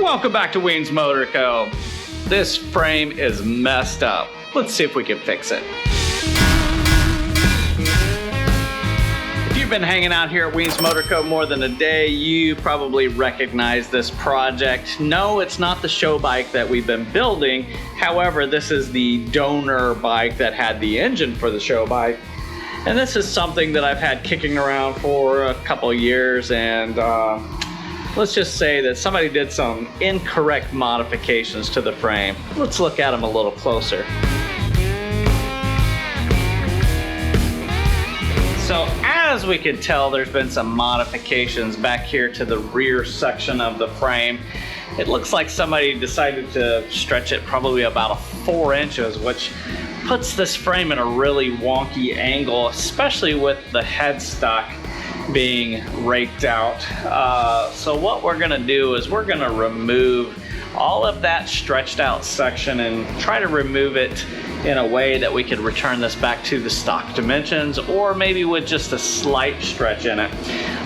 Welcome back to Weems Motor Co. This frame is messed up. Let's see if we can fix it. If you've been hanging out here at Weems Motor Co. more than a day, you probably recognize this project. No, it's not the show bike that we've been building. However, this is the donor bike that had the engine for the show bike. And this is something that I've had kicking around for a couple of years, and let's just say that somebody did some incorrect modifications to the frame. Let's look at them a little closer. So as we can tell, there's been some modifications back here to the rear section of the frame. It looks like somebody decided to stretch it probably about 4 inches, which puts this frame in a really wonky angle, especially with the headstock being raked out. So what we're gonna do is we're gonna remove all of that stretched out section and try to remove it in a way that we could return this back to the stock dimensions, or maybe with just a slight stretch in it.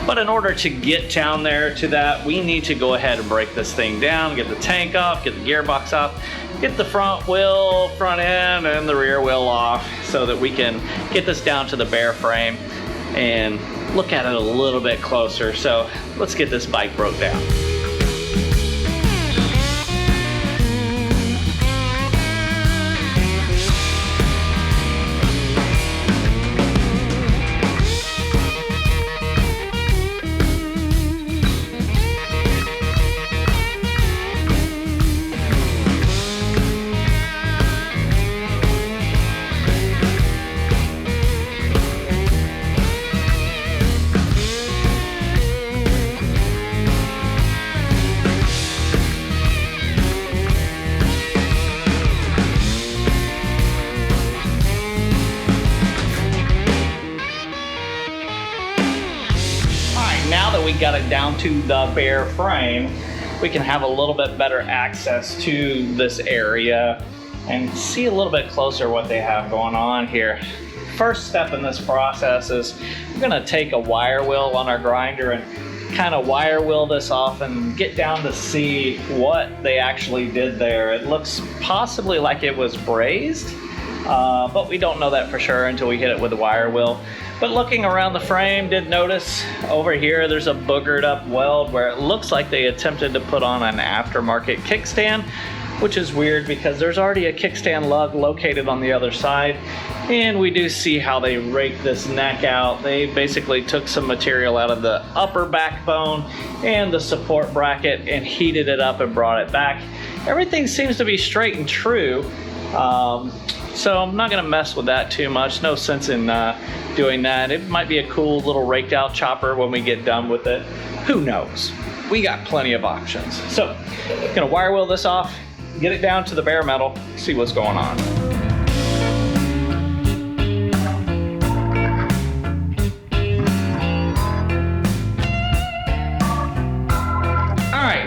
But in order to get down there to that, we need to go ahead and break this thing down, get the tank off, get the gearbox off, get the front wheel, front end, and the rear wheel off so that we can get this down to the bare frame and look at it a little bit closer. So let's get this bike broke down. Now that we got it down to the bare frame, we can have a little bit better access to this area and see a little bit closer what they have going on here. First step in this process is we're gonna take a wire wheel on our grinder and kind of wire wheel this off and get down to see what they actually did there. It looks possibly like it was brazed, but we don't know that for sure until we hit it with the wire wheel. But looking around the frame, did notice over here there's a boogered up weld where it looks like they attempted to put on an aftermarket kickstand, which is weird because there's already a kickstand lug located on the other side. And we do see how they raked this neck out. They basically took some material out of the upper backbone and the support bracket and heated it up and brought it back. Everything seems to be straight and true. So I'm not gonna mess with that too much. No sense in doing that. It might be a cool little raked out chopper when we get done with it. Who knows? We got plenty of options. So I'm gonna wire wheel this off, get it down to the bare metal, see what's going on.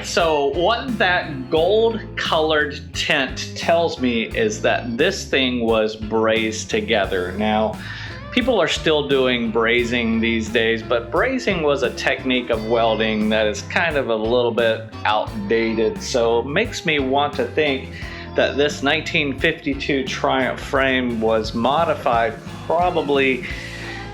So what that gold colored tint tells me is that this thing was brazed together. Now, people are still doing brazing these days, but brazing was a technique of welding that is kind of a little bit outdated. So it makes me want to think that this 1952 Triumph frame was modified probably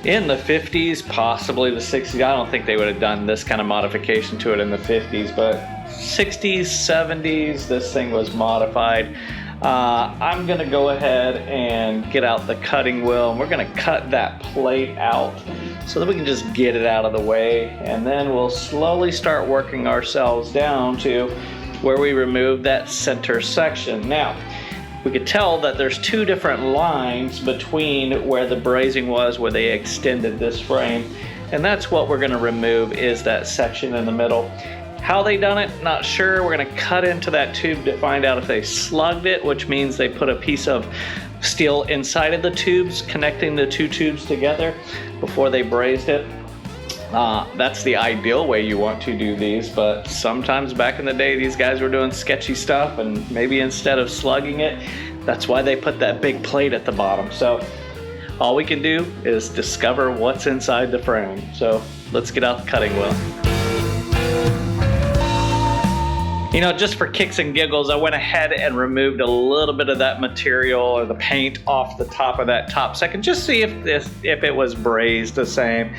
in the 50s, possibly the 60s. I don't think they would have done this kind of modification to it in the 50s, but 60s, 70s, this thing was modified. I'm gonna go ahead and get out the cutting wheel, and we're gonna cut that plate out so that we can just get it out of the way, and then we'll slowly start working ourselves down to where we remove that center section. Now, we could tell that there's two different lines between where the brazing was, where they extended this frame, and that's what we're gonna remove, is that section in the middle. How they done it, not sure. We're gonna cut into that tube to find out if they slugged it, which means they put a piece of steel inside of the tubes, connecting the two tubes together before they brazed it. That's the ideal way you want to do these, but sometimes back in the day, these guys were doing sketchy stuff, and maybe instead of slugging it, that's why they put that big plate at the bottom. So all we can do is discover what's inside the frame. So let's get out the cutting wheel. You know, just for kicks and giggles, I went ahead and removed a little bit of that material or the paint off the top of that top second, just see if it was brazed the same,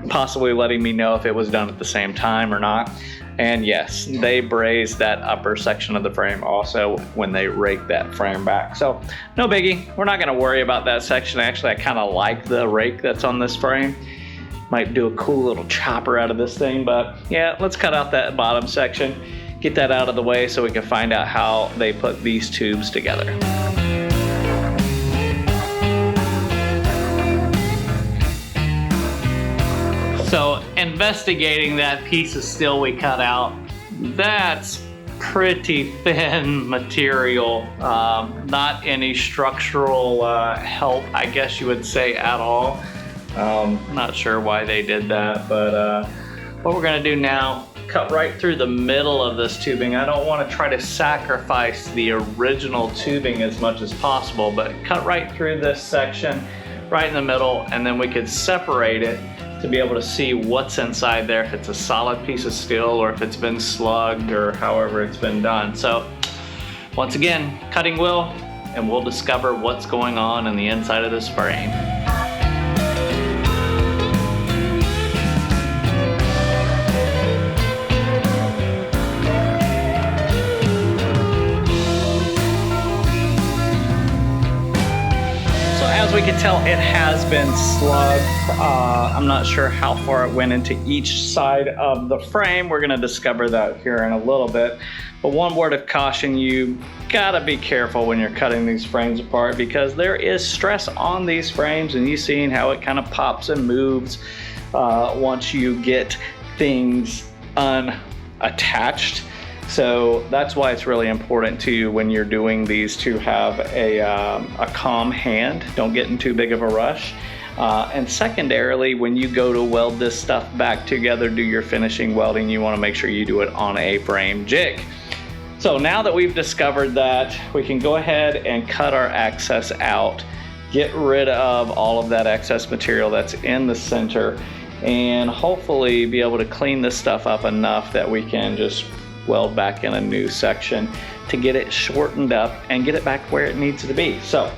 possibly letting me know if it was done at the same time or not. And yes, they brazed that upper section of the frame also when they raked that frame back. So no biggie, we're not gonna worry about that section. Actually, I kind of like the rake that's on this frame. Might do a cool little chopper out of this thing, but yeah, let's cut out that bottom section, get that out of the way so we can find out how they put these tubes together. So investigating that piece of steel we cut out, that's pretty thin material, not any structural help, I guess you would say, at all. Not sure why they did that, but what we're gonna do now, cut right through the middle of this tubing. I don't want to try to sacrifice the original tubing as much as possible, but cut right through this section, right in the middle, and then we could separate it to be able to see what's inside there, if it's a solid piece of steel or if it's been slugged or however it's been done. So once again, cutting wheel, and we'll discover what's going on in the inside of this frame. As we can tell, it has been slugged. I'm not sure how far it went into each side of the frame. We're gonna discover that here in a little bit. But one word of caution, you gotta be careful when you're cutting these frames apart, because there is stress on these frames, and you've seen how it kind of pops and moves once you get things unattached. So that's why it's really important to you when you're doing these to have a calm hand. Don't get in too big of a rush. And secondarily, when you go to weld this stuff back together, do your finishing welding, you want to make sure you do it on a frame jig. So now that we've discovered that, we can go ahead and cut our excess out, get rid of all of that excess material that's in the center, and hopefully be able to clean this stuff up enough that we can just weld back in a new section to get it shortened up and get it back where it needs to be. So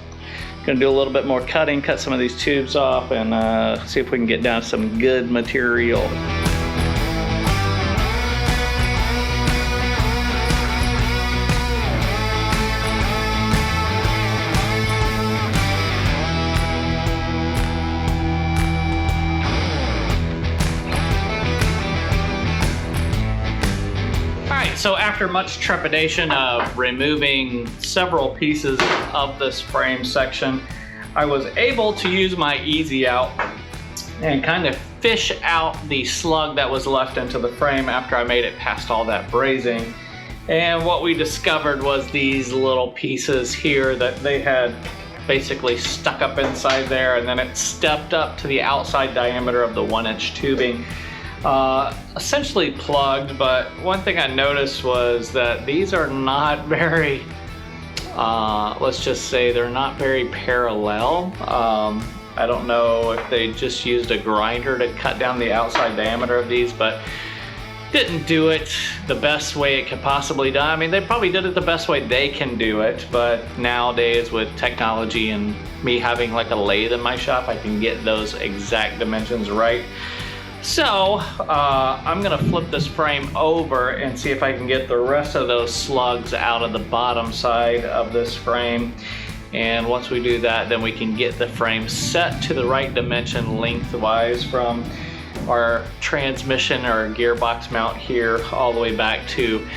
gonna do a little bit more cutting, cut some of these tubes off, and see if we can get down some good material. So after much trepidation of removing several pieces of this frame section, I was able to use my easy out and kind of fish out the slug that was left into the frame after I made it past all that brazing. And what we discovered was these little pieces here that they had basically stuck up inside there, and then it stepped up to the outside diameter of the 1-inch tubing. Essentially plugged, but one thing I noticed was that these are not very, let's just say they're not very parallel. I don't know if they just used a grinder to cut down the outside diameter of these, but didn't do it the best way it could possibly done. I mean, they probably did it the best way they can do it, but nowadays with technology and me having like a lathe in my shop, I can get those exact dimensions right. So I'm gonna flip this frame over and see if I can get the rest of those slugs out of the bottom side of this frame. And once we do that, then we can get the frame set to the right dimension lengthwise from our transmission or gearbox mount here all the way back to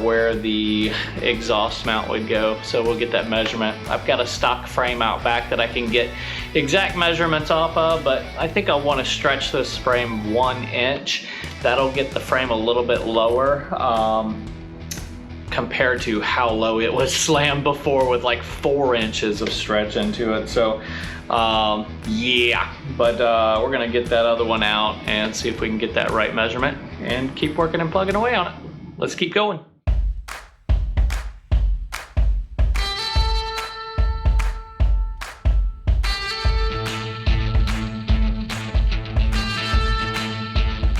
where the exhaust mount would go. So we'll get that measurement. I've got a stock frame out back that I can get exact measurements off of, but I think I want to stretch this frame 1 inch. That'll get the frame a little bit lower compared to how low it was slammed before with like 4 inches of stretch into it. So yeah, but we're gonna get that other one out and see if we can get that right measurement and keep working and plugging away on it. Let's keep going.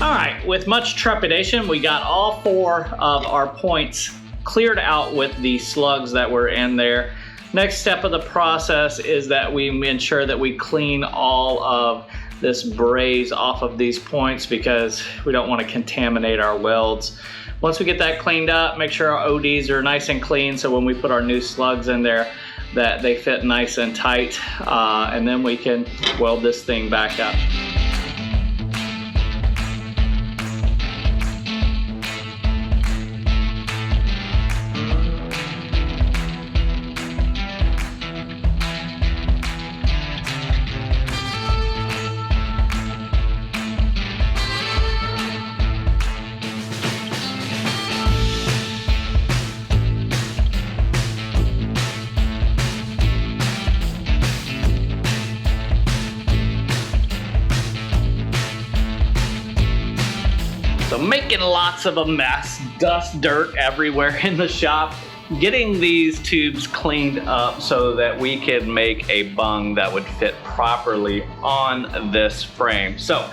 All right, right, with much trepidation, we got all 4 of our points cleared out with the slugs that were in there. Next step of the process is that we ensure that we clean all of this braze off of these points because we don't want to contaminate our welds. Once we get that cleaned up, make sure our ODs are nice and clean so when we put our new slugs in there that they fit nice and tight, and then we can weld this thing back up. So making lots of a mess, dust, dirt everywhere in the shop. Getting these tubes cleaned up so that we could make a bung that would fit properly on this frame. So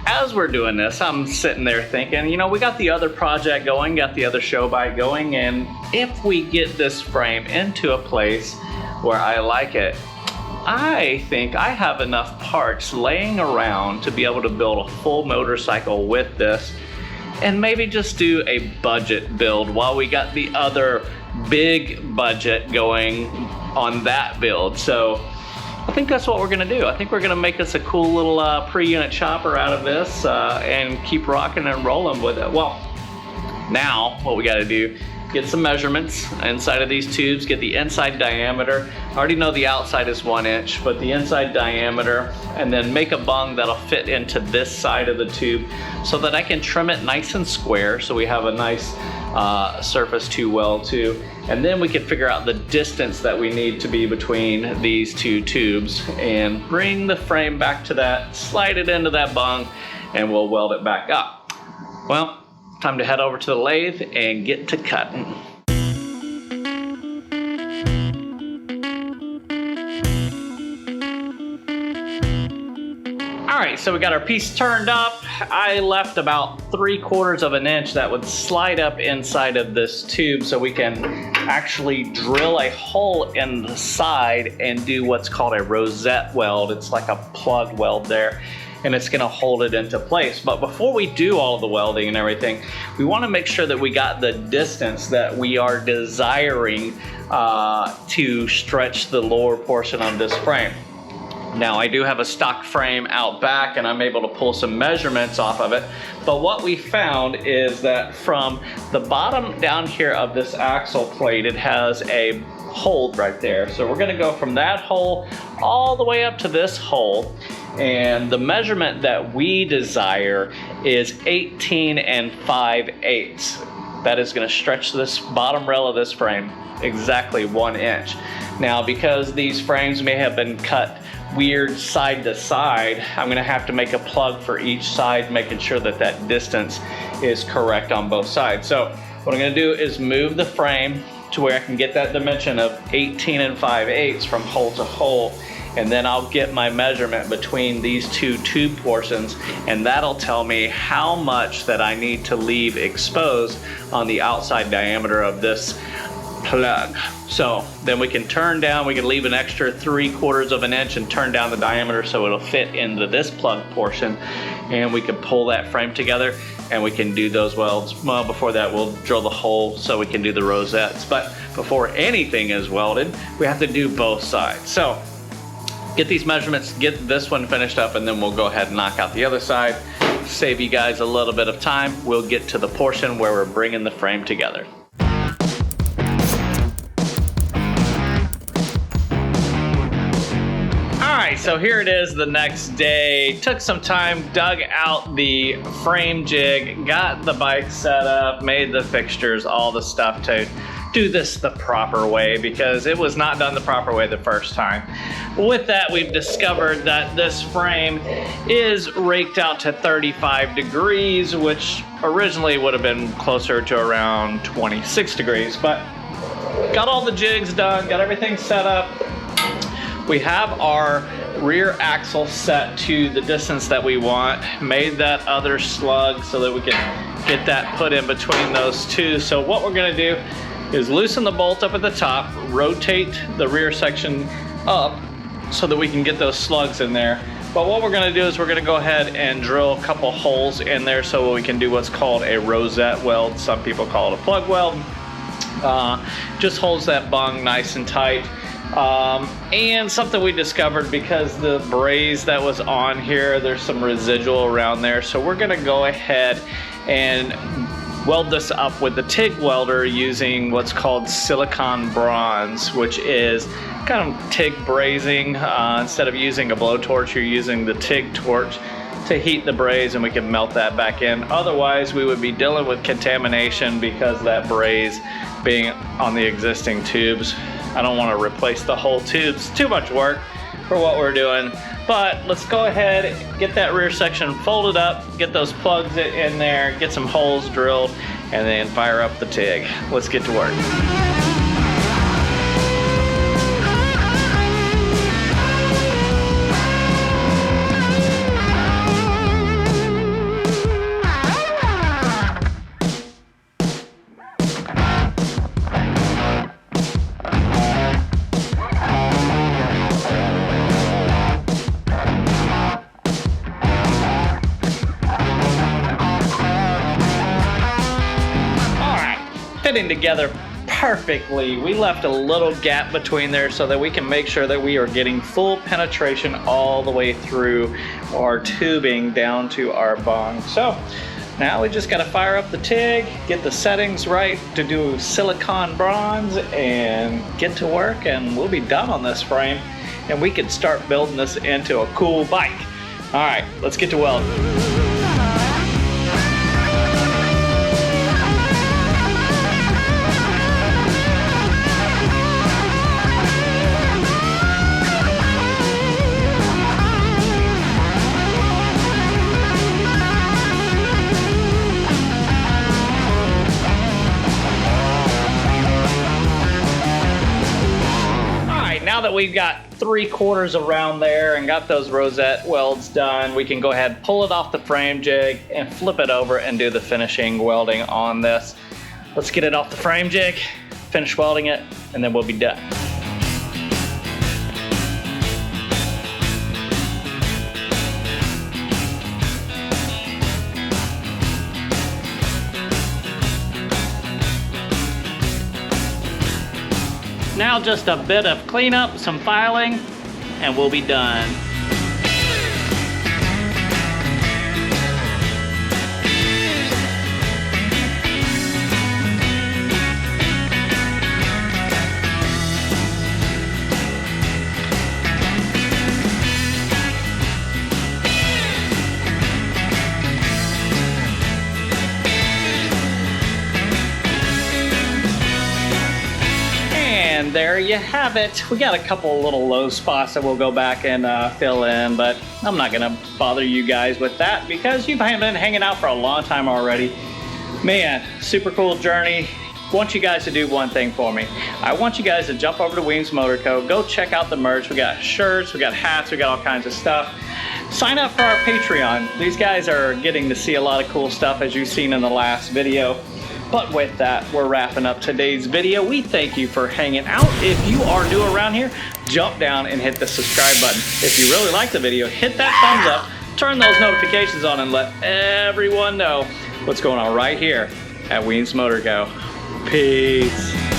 as we're doing this, I'm sitting there thinking, you know, we got the other project going, got the other show bike going, and if we get this frame into a place where I like it, I think I have enough parts laying around to be able to build a full motorcycle with this and maybe just do a budget build while we got the other big budget going on that build. So I think that's what we're gonna do. I think we're gonna make us a cool little pre-unit chopper out of this and keep rocking and rolling with it. Well, now what we gotta do, get some measurements inside of these tubes, get the inside diameter. I already know the outside is 1 inch, but the inside diameter, and then make a bung that'll fit into this side of the tube so that I can trim it nice and square so we have a nice surface to weld to. And then we can figure out the distance that we need to be between these 2 tubes and bring the frame back to that, slide it into that bung, and we'll weld it back up. Well, time to head over to the lathe and get to cutting. All right, so we got our piece turned up. I left about 3/4 of an inch that would slide up inside of this tube so we can actually drill a hole in the side and do what's called a rosette weld. It's like a plug weld there, and it's gonna hold it into place. But before we do all of the welding and everything, we wanna make sure that we got the distance that we are desiring to stretch the lower portion of this frame. Now I do have a stock frame out back and I'm able to pull some measurements off of it. But what we found is that from the bottom down here of this axle plate, it has a hole right there. So we're gonna go from that hole all the way up to this hole. And the measurement that we desire is 18 5/8. That is gonna stretch this bottom rail of this frame exactly 1 inch. Now, because these frames may have been cut weird side to side, I'm gonna have to make a plug for each side, making sure that that distance is correct on both sides. So what I'm gonna do is move the frame to where I can get that dimension of 18 5/8 from hole to hole, and then I'll get my measurement between these 2 tube portions, and that'll tell me how much that I need to leave exposed on the outside diameter of this plug. So then we can turn down, we can leave an extra 3/4 of an inch and turn down the diameter so it'll fit into this plug portion, and we can pull that frame together and we can do those welds. Well, before that we'll drill the hole so we can do the rosettes. But before anything is welded, we have to do both sides. So get these measurements, get this one finished up, and then we'll go ahead and knock out the other side. Save you guys a little bit of time. We'll get to the portion where we're bringing the frame together. Alright, so here it is the next day. Took some time, dug out the frame jig, got the bike set up, made the fixtures, all the stuff to do this the proper way because it was not done the proper way the first time. With that, we've discovered that this frame is raked out to 35 degrees, which originally would have been closer to around 26 degrees, but got all the jigs done, got everything set up. We have our rear axle set to the distance that we want. Made that other slug so that we can get that put in between those two. So what we're gonna do is loosen the bolt up at the top, rotate the rear section up so that we can get those slugs in there. But what we're gonna do is we're gonna go ahead and drill a couple holes in there so we can do what's called a rosette weld. Some people call it a plug weld. Just holds that bung nice and tight. And something we discovered, because the braze that was on here, there's some residual around there. So we're gonna go ahead and weld this up with the TIG welder using what's called silicon bronze, which is kind of TIG brazing. Instead of using a blowtorch, you're using the TIG torch to heat the braze, and we can melt that back in. Otherwise, we would be dealing with contamination because that braze being on the existing tubes. I don't want to replace the whole tubes. Too much work for what we're doing. But let's go ahead, get that rear section folded up, get those plugs in there, get some holes drilled, and then fire up the TIG. Let's get to work. Fitting together perfectly. We left a little gap between there so that we can make sure that we are getting full penetration all the way through our tubing down to our bung. So now we just got to fire up the TIG, get the settings right to do silicon bronze, and get to work, and we'll be done on this frame, and we can start building this into a cool bike. All right, let's get to welding. Now that we've got 3/4 around there and got those rosette welds done, we can go ahead and pull it off the frame jig and flip it over and do the finishing welding on this. Let's get it off the frame jig, finish welding it, and then we'll be done. Now just a bit of cleanup, some filing, and we'll be done. And there you have it. We got a couple little low spots that we'll go back and fill in, but I'm not gonna bother you guys with that because you've been hanging out for a long time already. Man, super cool journey. Want you guys to do one thing for me. I want you guys to jump over to Weems Motor Co. Go check out the merch. We got shirts, we got hats, we got all kinds of stuff. Sign up for our Patreon. These guys are getting to see a lot of cool stuff, as you've seen in the last video. But with that, we're wrapping up today's video. We thank you for hanging out. If you are new around here, jump down and hit the subscribe button. If you really like the video, hit that thumbs up, turn those notifications on, and let everyone know what's going on right here at Weems Motor Co. Peace.